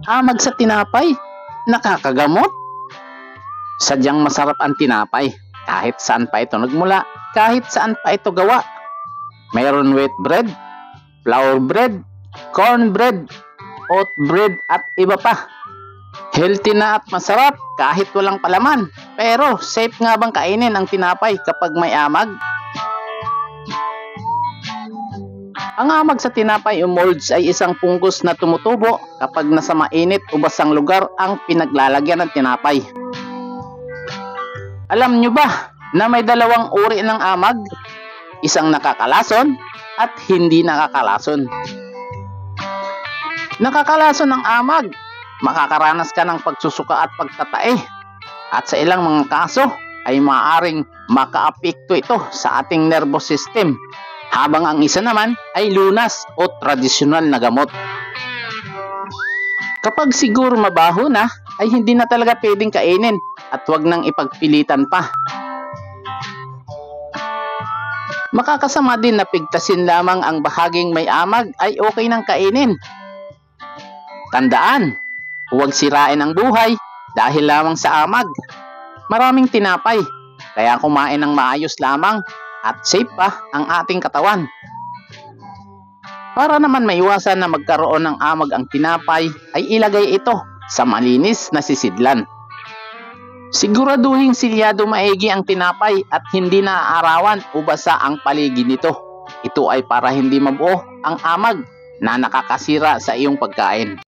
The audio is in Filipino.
Amag sa tinapay, nakakagamot. Sadyang masarap ang tinapay, kahit saan pa ito nagmula, kahit saan pa ito gawa. Mayroon wheat bread, flour bread, corn bread, oat bread at iba pa. Healthy na at masarap kahit walang palaman. Pero safe nga bang kainin ang tinapay kapag may amag? Ang amag sa tinapay o molds ay isang fungus na tumutubo kapag nasa mainit o basang lugar ang pinaglalagyan ng tinapay. Alam nyo ba na may dalawang uri ng amag? Isang nakakalason at hindi nakakalason. Nakakalason ng amag, makakaranas ka ng pagsusuka at pagtatae. At sa ilang mga kaso ay maaaring makaapekto ito sa ating nervous system. Habang ang isa naman ay lunas o tradisyonal na gamot. Kapag siguro mabaho na, ay hindi na talaga pwedeng kainin at huwag nang ipagpilitan pa. Makakasama din na pigtasin lamang ang bahaging may amag ay okay nang kainin. Tandaan, huwag sirain ang buhay dahil lamang sa amag. Maraming tinapay, kaya kumain ng maayos lamang at safe pa ang ating katawan. Para naman maiwasan na magkaroon ng amag ang tinapay, ay ilagay ito sa malinis na sisidlan. Siguraduhin silyado maigi ang tinapay at hindi naaarawan o basa ang paligid nito. Ito ay para hindi mabuo ang amag na nakakasira sa iyong pagkain.